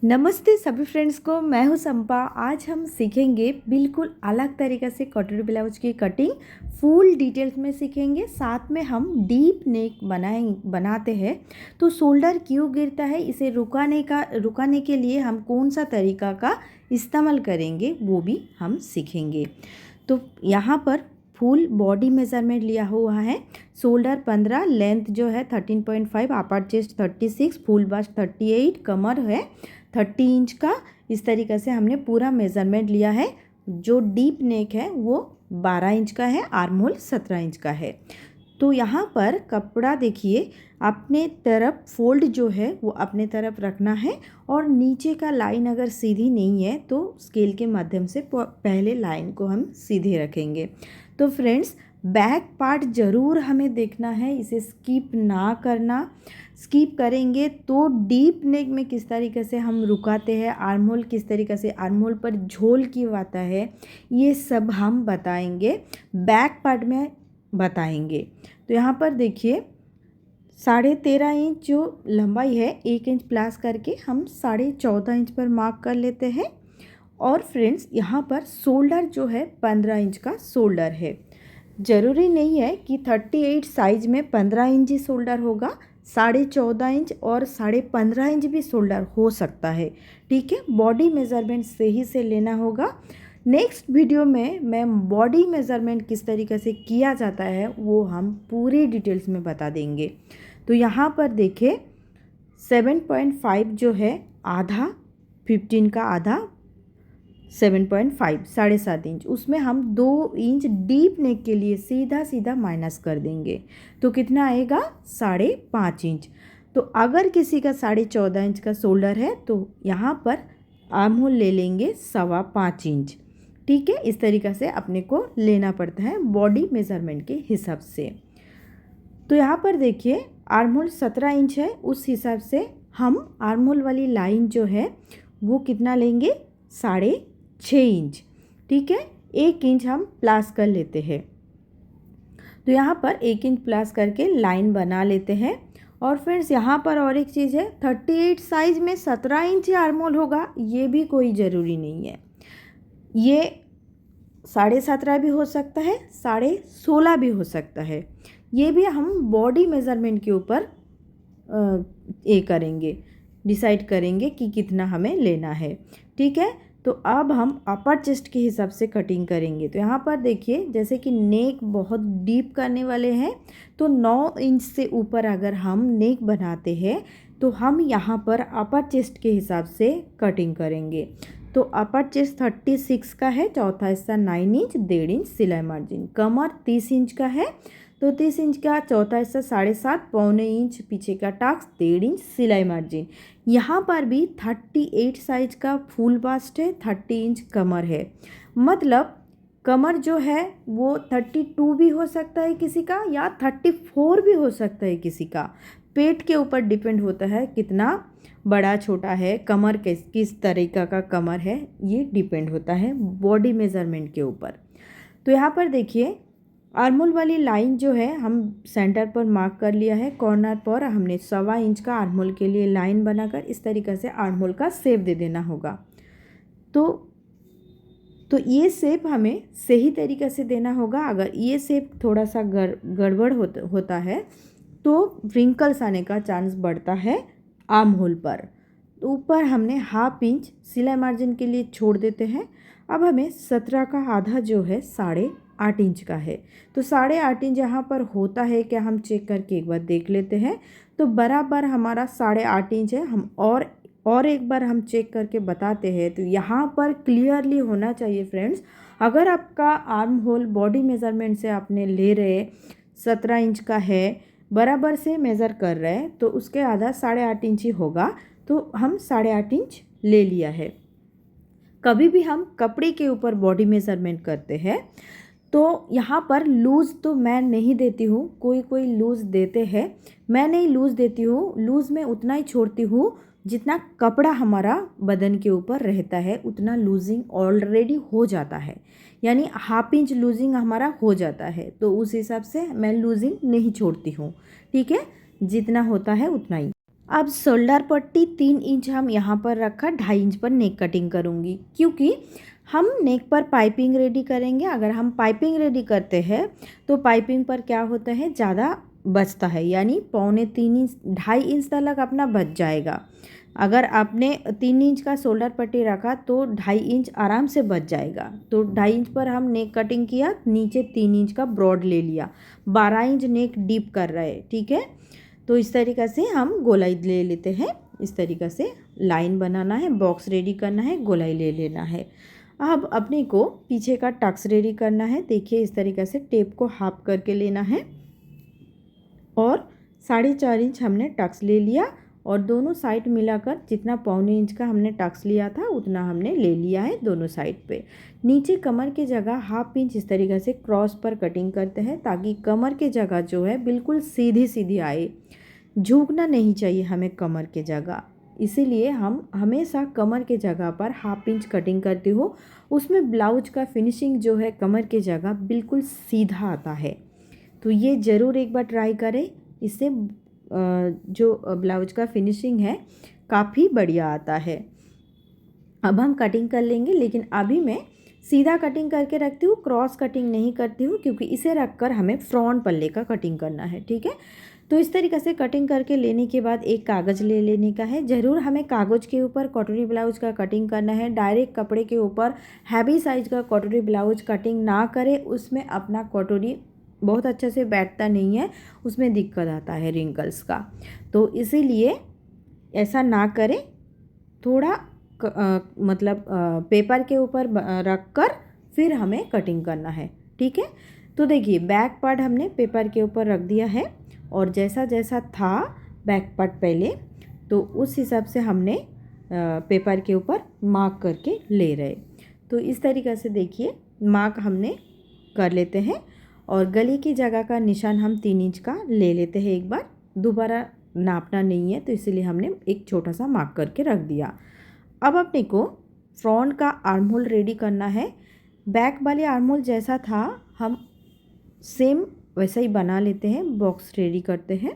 नमस्ते सभी फ्रेंड्स को। मैं हूं संपा। आज हम सीखेंगे बिल्कुल अलग तरीक़े से कटोरी ब्लाउज की कटिंग फुल डिटेल्स में सीखेंगे। साथ में हम डीप नेक बनाते हैं तो शोल्डर क्यों गिरता है, इसे रुकाने के लिए हम कौन सा तरीका का इस्तेमाल करेंगे वो भी हम सीखेंगे। तो यहाँ पर फुल बॉडी मेज़रमेंट लिया हुआ है। शोल्डर 15, लेंथ जो है 13.5, अपर चेस्ट 36, फुल बास्ट 38, कमर है 30 इंच का। इस तरीक़े से हमने पूरा मेज़रमेंट लिया है। जो डीप नेक है वो 12 इंच का है, आर्म होल 17 इंच का है। तो यहाँ पर कपड़ा देखिए, अपने तरफ फोल्ड जो है वो अपने तरफ रखना है और नीचे का लाइन अगर सीधी नहीं है तो स्केल के माध्यम से पहले लाइन को हम सीधे रखेंगे। तो फ्रेंड्स, बैक पार्ट ज़रूर हमें देखना है, इसे स्किप ना करना। स्किप करेंगे तो डीप नेक में किस तरीके से हम रुकाते हैं, आर्म होल किस तरीके से, आर्म होल पर झोल क्यों आता है, ये सब हम बताएंगे, बैक पार्ट में बताएंगे। तो यहाँ पर देखिए 13.5 इंच जो लंबाई है, 1 इंच प्लस करके हम 14.5 इंच पर मार्क कर लेते हैं। और फ्रेंड्स, यहाँ पर शोल्डर जो है 15 इंच का शोल्डर है। ज़रूरी नहीं है कि 38 साइज में 15 इंच ही शोल्डर होगा, 14.5 इंच और 15.5 इंच भी शोल्डर हो सकता है। ठीक है, बॉडी मेज़रमेंट सही से लेना होगा। नेक्स्ट वीडियो में मैं बॉडी मेज़रमेंट किस तरीके से किया जाता है वो हम पूरी डिटेल्स में बता देंगे। तो यहाँ पर देखिए 7.5 जो है आधा, 15 का आधा 7.5, 7.5 इंच, उसमें हम 2 इंच डीप नेक के लिए सीधा सीधा माइनस कर देंगे तो कितना आएगा 5.5 इंच। तो अगर किसी का 14.5 इंच का शोल्डर है तो यहाँ पर आर्म होल ले लेंगे 5.25 इंच। ठीक है, इस तरीक़े से अपने को लेना पड़ता है बॉडी मेज़रमेंट के हिसाब से। तो यहाँ पर देखिए आर्म होल 17 इंच है, उस हिसाब से हम आर्म होल वाली लाइन जो है वो कितना लेंगे 6.5 इंच। ठीक है, 1 इंच हम प्लस कर लेते हैं। तो यहाँ पर 1 इंच प्लस करके लाइन बना लेते हैं। और फ्रेंड्स, यहाँ पर और एक चीज़ है, 38 साइज़ में 17 इंच ही आर्म होल होगा ये भी कोई ज़रूरी नहीं है। ये 17.5 भी हो सकता है, 16.5 भी हो सकता है। ये भी हम बॉडी मेज़रमेंट के ऊपर करेंगे, डिसाइड करेंगे कि कितना हमें लेना है। ठीक है, तो अब हम अपर चेस्ट के हिसाब से कटिंग करेंगे। तो यहाँ पर देखिए, जैसे कि नेक बहुत डीप करने वाले हैं तो 9 इंच से ऊपर अगर हम नेक बनाते हैं तो हम यहाँ पर अपर चेस्ट के हिसाब से कटिंग करेंगे। तो अपर चेस्ट 36 का है, चौथा हिस्सा 9 इंच, 1.5 इंच सिलाई मार्जिन। कमर 30 इंच का है तो 30 इंच का चौथा हिस्सा 7.5, पौने इंच पीछे का टाक्स, 1.5 इंच सिलाई मार्जिन। यहाँ पर भी 38 साइज का फुल बास्ट है, 30 इंच कमर है। मतलब कमर जो है वो 32 भी हो सकता है किसी का, या 34 भी हो सकता है किसी का। पेट के ऊपर डिपेंड होता है कितना बड़ा छोटा है, कमर किस तरीका का कमर है, ये डिपेंड होता है बॉडी मेज़रमेंट के ऊपर। तो यहाँ पर देखिए आर्म होल वाली लाइन जो है हम सेंटर पर मार्क कर लिया है। कॉर्नर पर हमने 1.25 इंच का आर्म होल के लिए लाइन बनाकर इस तरीके से आर्म होल का शेप दे देना होगा। तो ये शेप हमें सही तरीके से देना होगा। अगर ये शेप थोड़ा सा गड़बड़ होता है तो व्रिंकल्स आने का चांस बढ़ता है आर्म होल पर। तो ऊपर हमने 1/2 इंच सिलाई मार्जिन के लिए छोड़ देते हैं। अब हमें 17 का आधा जो है 8.5 इंच का है। तो 8.5 इंच यहाँ पर होता है क्या, हम चेक करके एक बार देख लेते हैं। तो बराबर हमारा 8.5 इंच है। हम और एक बार हम चेक करके बताते हैं। तो यहाँ पर क्लियरली होना चाहिए फ्रेंड्स, अगर आपका आर्म होल बॉडी मेज़रमेंट से आपने ले रहे 17 इंच का है, बराबर से मेज़र कर रहे हैं तो उसके आधा 8.5 इंच ही होगा। तो हम 8.5 इंच ले लिया है। कभी भी हम कपड़े के ऊपर बॉडी मेज़रमेंट करते हैं तो यहाँ पर लूज़ तो मैं नहीं देती हूँ, कोई लूज़ देते हैं, मैं नहीं लूज़ देती हूँ। लूज़ में उतना ही छोड़ती हूँ जितना कपड़ा हमारा बदन के ऊपर रहता है, उतना लूजिंग ऑलरेडी हो जाता है, यानी 1/2 इंच लूजिंग हमारा हो जाता है। तो उस हिसाब से मैं लूजिंग नहीं छोड़ती हूँ। ठीक है, जितना होता है उतना ही। अब शोल्डर पट्टी 3 इंच हम यहाँ पर रखा, 2.5 इंच पर नेक कटिंग करूँगी, क्योंकि हम नेक पर पाइपिंग रेडी करेंगे। अगर हम पाइपिंग रेडी करते हैं तो पाइपिंग पर क्या होता है, ज़्यादा बचता है, यानी 2.25 इंच 2.5 इंच तक अपना बच जाएगा। अगर आपने 3 इंच का शोल्डर पट्टी रखा तो 2.5 इंच आराम से बच जाएगा। तो 2.5 इंच पर हम नेक कटिंग किया, नीचे 3 इंच का ब्रॉड ले लिया, 12 इंच नेक डीप कर रहे, ठीक है। तो इस तरीक़े से हम गोलाई ले लेते हैं, इस तरीक़े से लाइन बनाना है, बॉक्स रेडी करना है, गोलाई ले लेना है। अब अपने को पीछे का टक्स रेडी करना है। देखिए इस तरीक़े से टेप को हाफ करके लेना है और 4.5 इंच हमने टक्स ले लिया और दोनों साइड मिलाकर जितना 1.25 इंच का हमने टक्स लिया था उतना हमने ले लिया है दोनों साइड पे। नीचे कमर की जगह 1/2 इंच इस तरीक़े से क्रॉस पर कटिंग करते हैं, ताकि कमर की जगह जो है बिल्कुल सीधी सीधी आए, झुकना नहीं चाहिए हमें कमर की जगह। इसीलिए हम हमेशा कमर के जगह पर 1/2 इंच कटिंग करती हूँ। उसमें ब्लाउज का फिनिशिंग जो है कमर के जगह बिल्कुल सीधा आता है। तो ये ज़रूर एक बार ट्राई करें, इससे जो ब्लाउज का फिनिशिंग है काफ़ी बढ़िया आता है। अब हम कटिंग कर लेंगे, लेकिन अभी मैं सीधा कटिंग करके रखती हूँ, क्रॉस कटिंग नहीं करती हूँ, क्योंकि इसे रखकर हमें फ्रंट पल्ले का कटिंग करना है, ठीक है। तो इस तरीक़े से कटिंग करके लेने के बाद एक कागज़ ले लेने का है। ज़रूर हमें कागज़ के ऊपर कटोरी ब्लाउज का कटिंग करना है। डायरेक्ट कपड़े के ऊपर हैवी साइज़ का कटोरी ब्लाउज कटिंग ना करें, उसमें अपना कटोरी बहुत अच्छे से बैठता नहीं है, उसमें दिक्कत आता है रिंकल्स का। तो इसीलिए ऐसा ना करें, थोड़ा मतलब पेपर के ऊपर रख कर फिर हमें कटिंग करना है, ठीक है। तो देखिए बैक पार्ट हमने पेपर के ऊपर रख दिया है और जैसा जैसा था बैक पार्ट पहले, तो उस हिसाब से हमने पेपर के ऊपर मार्क करके ले रहे। तो इस तरीक़े से देखिए मार्क हमने कर लेते हैं और गले की जगह का निशान हम 3 इंच का ले लेते हैं एक बार। दोबारा नापना नहीं है, तो इसीलिए हमने एक छोटा सा मार्क करके रख दिया। अब अपने को फ्रंट का आर्म होल रेडी करना है। बैक वाले आर्म होल जैसा था हम सेम वैसा ही बना लेते हैं, बॉक्स रेडी करते हैं।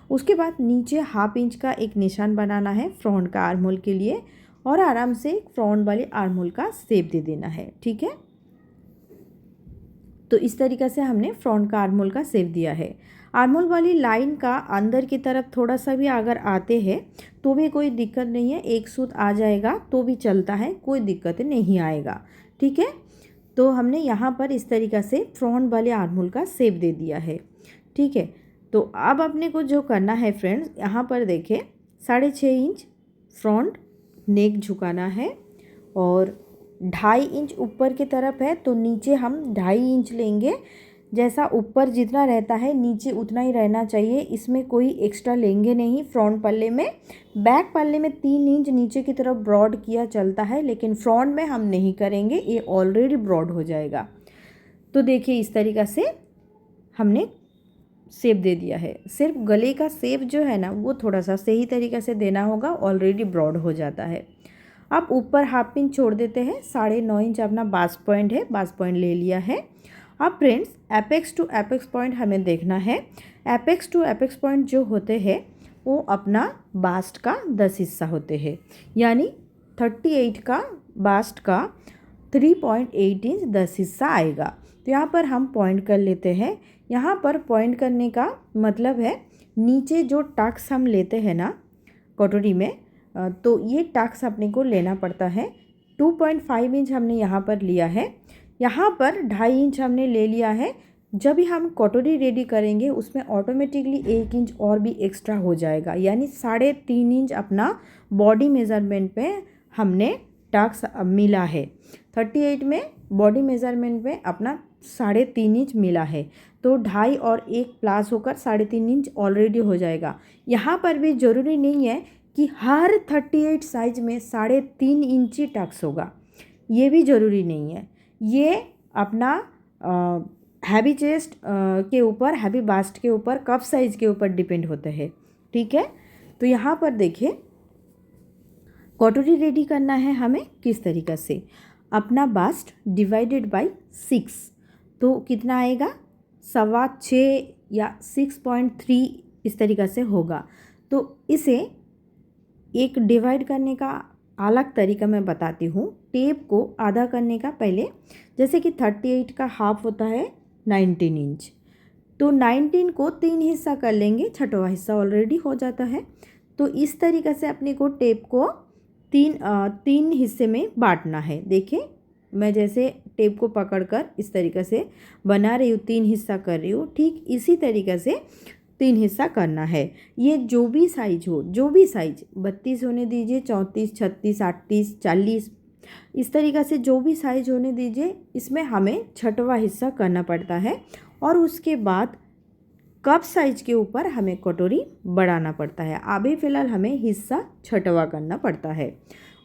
उसके बाद नीचे 1/2 इंच का एक निशान बनाना है फ्रंट का आर्म होल के लिए और आराम से फ्रंट वाले आर्म होल का शेप दे देना है, ठीक है। तो इस तरीक़े से हमने फ्रंट का आर्म होल का शेप दिया है। आर्म होल वाली लाइन का अंदर की तरफ थोड़ा सा भी अगर आते हैं तो भी कोई दिक्कत नहीं है, एक सूत आ जाएगा तो भी चलता है, कोई दिक्कत नहीं आएगा, ठीक है। तो हमने यहाँ पर इस तरीक़े से फ्रंट वाले आर्म होल का शेप दे दिया है, ठीक है। तो अब अपने को जो करना है फ्रेंड्स, यहाँ पर देखें 6.5 इंच फ्रंट नेक झुकाना है और 2.5 इंच ऊपर की तरफ है, तो नीचे हम 2.5 इंच लेंगे। जैसा ऊपर जितना रहता है नीचे उतना ही रहना चाहिए, इसमें कोई एक्स्ट्रा लेंगे नहीं। फ्रंट पल्ले में, बैक पल्ले में 3 इंच नीचे की तरफ ब्रॉड किया चलता है, लेकिन फ्रंट में हम नहीं करेंगे, ये ऑलरेडी ब्रॉड हो जाएगा। तो देखिए इस तरीक़ा से हमने शेप दे दिया है। सिर्फ गले का शेप जो है ना वो थोड़ा सा सही तरीक़े से देना होगा, ऑलरेडी ब्रॉड हो जाता है। अब ऊपर 1/2 इंच छोड़ देते हैं, 9.5 इंच अपना बास पॉइंट है, बास पॉइंट ले लिया है। अब friends apex to apex point हमें देखना है। एपेक्स टू एपेक्स पॉइंट जो होते हैं वो अपना बास्ट का 10 हिस्सा होते हैं, यानी 38 का बास्ट का 3.8 इंच 10 हिस्सा आएगा। तो यहाँ पर हम पॉइंट कर लेते हैं। यहाँ पर पॉइंट करने का मतलब है नीचे जो टक्स हम लेते हैं ना कटोरी में, तो ये टक्स अपने को लेना पड़ता है। 2.5 इंच हमने यहाँ पर लिया है, यहाँ पर 2.5 इंच हमने ले लिया है। जब भी हम कटोरी रेडी करेंगे उसमें ऑटोमेटिकली 1 इंच और भी एक्स्ट्रा हो जाएगा, यानी 3.5 इंच अपना बॉडी मेज़रमेंट पे हमने टक्स मिला है। 38 में बॉडी मेज़रमेंट में अपना 3.5 इंच मिला है, तो 2.5 और 1 प्लस होकर 3.5 इंच ऑलरेडी हो जाएगा। यहाँ पर भी ज़रूरी नहीं है कि हर 38 साइज में 3.5 इंच ही टक्स होगा, ये भी ज़रूरी नहीं है। ये अपना हैवी चेस्ट के ऊपर, हैवी बास्ट के ऊपर, कप साइज़ के ऊपर डिपेंड होता है, ठीक है। तो यहाँ पर देखिए कटोरी रेडी करना है हमें किस तरीक़े से, अपना बास्ट डिवाइडेड बाय 6, तो कितना आएगा 6.25 या 6.3 इस तरीक़े से होगा। तो इसे एक डिवाइड करने का अलग तरीका मैं बताती हूँ। टेप को आधा करने का पहले, जैसे कि 38 का हाफ होता है 19 इंच, तो 19 को 3 हिस्सा कर लेंगे, छठवां हिस्सा ऑलरेडी हो जाता है। तो इस तरीक़े से अपने को टेप को तीन हिस्से में बांटना है। देखिए मैं जैसे टेप को पकड़कर इस तरीक़े से बना रही हूँ, 3 हिस्सा कर रही हूँ, ठीक इसी तरीक़े से 3 हिस्सा करना है। ये जो भी साइज हो, जो भी साइज 32 होने दीजिए, 34, 36, 38, 40, इस तरीक़े से जो भी साइज होने दीजिए। इसमें हमें छठवां हिस्सा करना पड़ता है और उसके बाद कप साइज के ऊपर हमें कटोरी बढ़ाना पड़ता है। अभी फ़िलहाल हमें हिस्सा छठवां करना पड़ता है।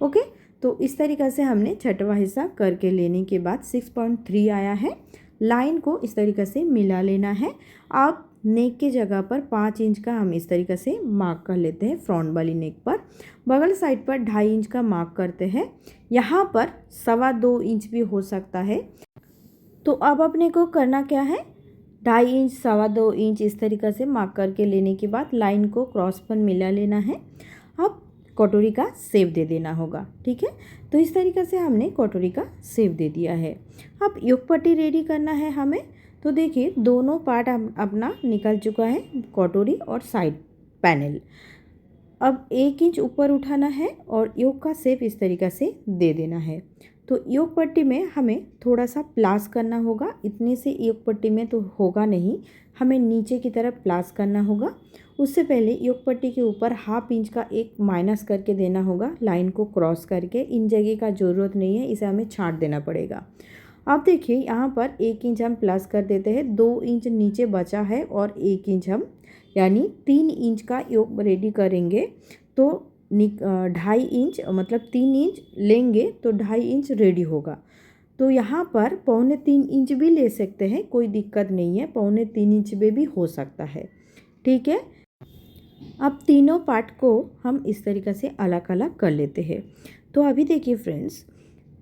ओके, तो इस तरीक़े से हमने छठवां हिस्सा करके लेने के बाद 6.3 आया है। लाइन को इस तरीक़े से मिला लेना है। अब नेक के जगह पर 5 इंच का हम इस तरीक़े से मार्क कर लेते हैं। फ्रंट वाली नेक पर बगल साइड पर 2.5 इंच का मार्क करते हैं। यहाँ पर 2.25 इंच भी हो सकता है। तो अब अपने को करना क्या है, 2.5 इंच 2.25 इंच इस तरीक़े से मार्क करके लेने के बाद लाइन को क्रॉस पर मिला लेना है। अब कटोरी का शेप दे देना होगा। ठीक है, तो इस तरीक़े से हमने कटोरी का शेप दे दिया है। अब योक पट्टी रेडी करना है हमें। तो देखिए दोनों पार्ट अपना निकल चुका है, कटोरी और साइड पैनल। अब 1 इंच ऊपर उठाना है और योक का शेप इस तरीक़े से दे देना है। तो योक पट्टी में हमें थोड़ा सा प्लास करना होगा। इतने से योक पट्टी में तो होगा नहीं, हमें नीचे की तरफ प्लास करना होगा। उससे पहले योक पट्टी के ऊपर 1/2 इंच का एक माइनस करके देना होगा, लाइन को क्रॉस करके। इन जगह का ज़रूरत नहीं है, इसे हमें छांट देना पड़ेगा। अब देखिए यहाँ पर 1 इंच हम प्लस कर देते हैं, 2 इंच नीचे बचा है और 1 इंच हम यानी 3 इंच का योक रेडी करेंगे। तो 2.5 इंच मतलब 3 इंच लेंगे तो 2.5 इंच रेडी होगा। तो यहाँ पर 2.25 इंच भी ले सकते हैं, कोई दिक्कत नहीं है, 2.25 इंच में भी हो सकता है। ठीक है, अब तीनों पार्ट को हम इस तरीक़े से अलग अलग कर लेते हैं। तो अभी देखिए फ्रेंड्स,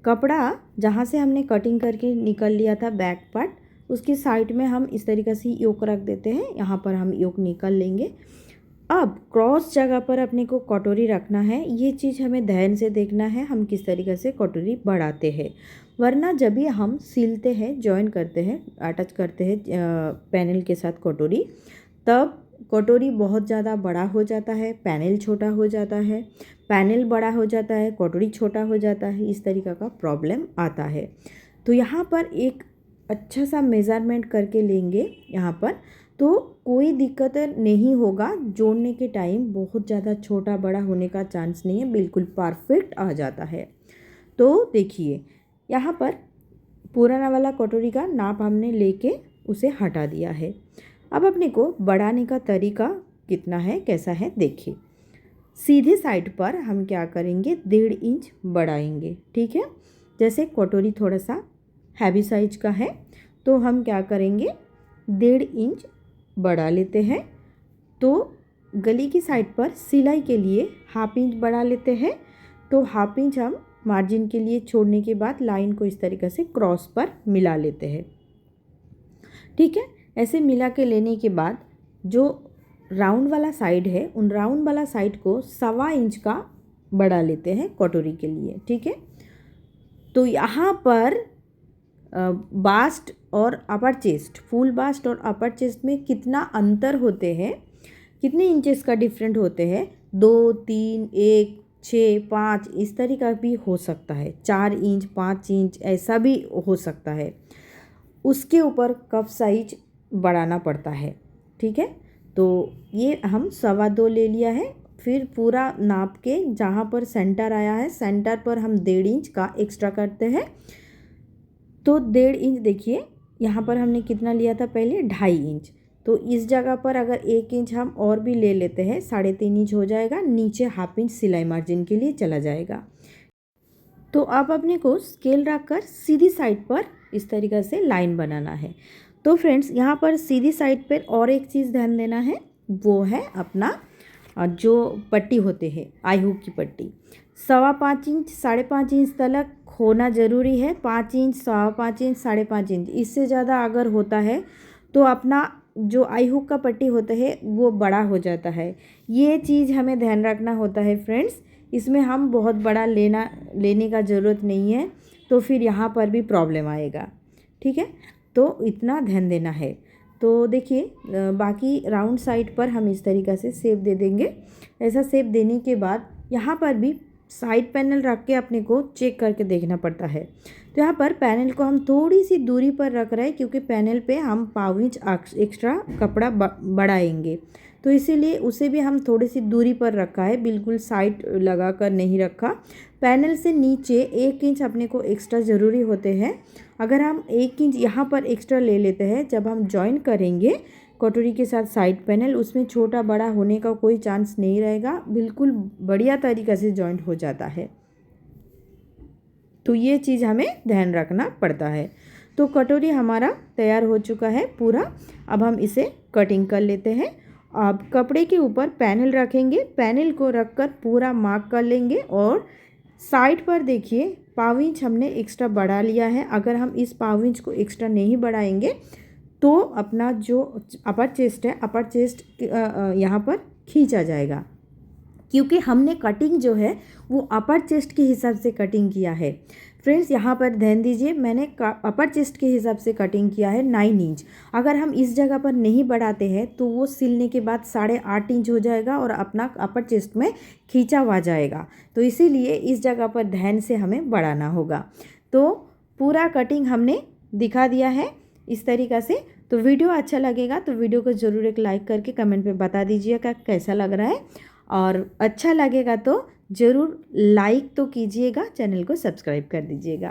कपड़ा जहाँ से हमने कटिंग करके निकल लिया था बैक पार्ट, उसकी साइड में हम इस तरीक़े से योक रख देते हैं। यहाँ पर हम योक निकल लेंगे। अब क्रॉस जगह पर अपने को कटोरी रखना है। ये चीज़ हमें ध्यान से देखना है, हम किस तरीक़े से कटोरी बढ़ाते हैं, वरना जब भी हम सिलते हैं, जॉइन करते हैं, अटैच करते हैं पैनल के साथ कटोरी, तब कटोरी बहुत ज़्यादा बड़ा हो जाता है, पैनल छोटा हो जाता है, पैनल बड़ा हो जाता है, कटोरी छोटा हो जाता है। इस तरीक़े का प्रॉब्लम आता है। तो यहाँ पर एक अच्छा सा मेज़रमेंट करके लेंगे यहाँ पर, तो कोई दिक्कत नहीं होगा। जोड़ने के टाइम बहुत ज़्यादा छोटा बड़ा होने का चांस नहीं है, बिल्कुल परफेक्ट आ जाता है। तो देखिए यहाँ पर पुराना वाला कटोरी का नाप हमने लेके उसे हटा दिया है। अब अपने को बढ़ाने का तरीका कितना है, कैसा है देखिए। सीधे साइड पर हम क्या करेंगे, 1.5 इंच बढ़ाएंगे। ठीक है, जैसे कटोरी थोड़ा सा हैवी साइज का है तो हम क्या करेंगे, 1.5 इंच बढ़ा लेते हैं। तो गली की साइड पर सिलाई के लिए 1/2 इंच बढ़ा लेते हैं। तो 1/2 इंच हम मार्जिन के लिए छोड़ने के बाद लाइन को इस तरीके से क्रॉस पर मिला लेते हैं। ठीक है, ऐसे मिला के लेने के बाद जो राउंड वाला साइड है, उन राउंड वाला साइड को 1.25 इंच का बढ़ा लेते हैं कटोरी के लिए। ठीक है, तो यहाँ पर बास्ट और अपर चेस्ट, फुल बास्ट और अपर चेस्ट में कितना अंतर होते हैं, कितने इंचेस का डिफरेंट होते हैं, 2, 3, 1, 6, 5 इस तरीका भी हो सकता है, 4 इंच 5 इंच ऐसा भी हो सकता है। उसके ऊपर कप साइज बढ़ाना पड़ता है। ठीक है, तो ये हम 2.25 ले लिया है। फिर पूरा नाप के जहाँ पर सेंटर आया है, सेंटर पर हम 1.5 इंच का एक्स्ट्रा करते हैं। तो 1.5 इंच देखिए यहाँ पर हमने कितना लिया था पहले, 2.5 इंच। तो इस जगह पर अगर 1 इंच हम और भी ले लेते हैं, 3.5 इंच हो जाएगा। नीचे 1/2 इंच सिलाई मार्जिन के लिए चला जाएगा। तो अब अपने को स्केल रखकर सीधी साइड पर इस तरीक़े से लाइन बनाना है। तो फ्रेंड्स यहाँ पर सीधी साइड पर और एक चीज़ ध्यान देना है, वो है अपना जो पट्टी होते हैं, आई हुक की पट्टी 5.25 इंच 5.5 इंच तक होना ज़रूरी है। 5 इंच 5.25 इंच 5.5 इंच, इससे ज़्यादा अगर होता है तो अपना जो आई हुक का पट्टी होता है वो बड़ा हो जाता है। ये चीज़ हमें ध्यान रखना होता है फ्रेंड्स। इसमें हम बहुत बड़ा लेने का ज़रूरत नहीं है, तो फिर यहाँ पर भी प्रॉब्लम आएगा। ठीक है, तो इतना ध्यान देना है। तो देखिए बाकी राउंड साइड पर हम इस तरीक़ा से शेप दे देंगे। ऐसा शेप देने के बाद यहाँ पर भी साइड पैनल रख के अपने को चेक करके देखना पड़ता है। तो यहाँ पर पैनल को हम थोड़ी सी दूरी पर रख रहे हैं, क्योंकि पैनल पे हम पाव इंच एक्स्ट्रा कपड़ा बढ़ाएंगे, तो इसीलिए उसे भी हम थोड़ी सी दूरी पर रखा है, बिल्कुल साइड लगा कर नहीं रखा। पैनल से नीचे 1 इंच अपने को एक्स्ट्रा ज़रूरी होते हैं। अगर हम 1 इंच यहाँ पर एक्स्ट्रा ले लेते हैं, जब हम जॉइन करेंगे कटोरी के साथ साइड पैनल, उसमें छोटा बड़ा होने का कोई चांस नहीं रहेगा, बिल्कुल बढ़िया तरीक़ा से जॉइंट हो जाता है। तो ये चीज़ हमें ध्यान रखना पड़ता है। तो कटोरी हमारा तैयार हो चुका है पूरा। अब हम इसे कटिंग कर लेते हैं। अब कपड़े के ऊपर पैनल रखेंगे, पैनल को रखकर पूरा मार्क कर लेंगे और साइड पर देखिए पाव इंच हमने एक्स्ट्रा बढ़ा लिया है। अगर हम इस पाव इंच को एक्स्ट्रा नहीं बढ़ाएंगे तो अपना जो अपर चेस्ट है, अपर चेस्ट यहाँ पर खींचा जाएगा, क्योंकि हमने कटिंग जो है वो अपर चेस्ट के हिसाब से कटिंग किया है। फ्रेंड्स यहाँ पर ध्यान दीजिए, मैंने अपर चेस्ट के हिसाब से कटिंग किया है 9 इंच। अगर हम इस जगह पर नहीं बढ़ाते हैं तो वो सिलने के बाद 8.5 इंच हो जाएगा और अपना अपर चेस्ट में खींचा हुआ जाएगा। तो इसीलिए इस जगह पर ध्यान से हमें बढ़ाना होगा। तो पूरा कटिंग हमने दिखा दिया है इस तरीक़ा से। तो वीडियो अच्छा लगेगा तो वीडियो को ज़रूर एक लाइक करके कमेंट में बता दीजिएगा कैसा लग रहा है, और अच्छा लगेगा तो ज़रूर लाइक तो कीजिएगा, चैनल को सब्सक्राइब कर दीजिएगा।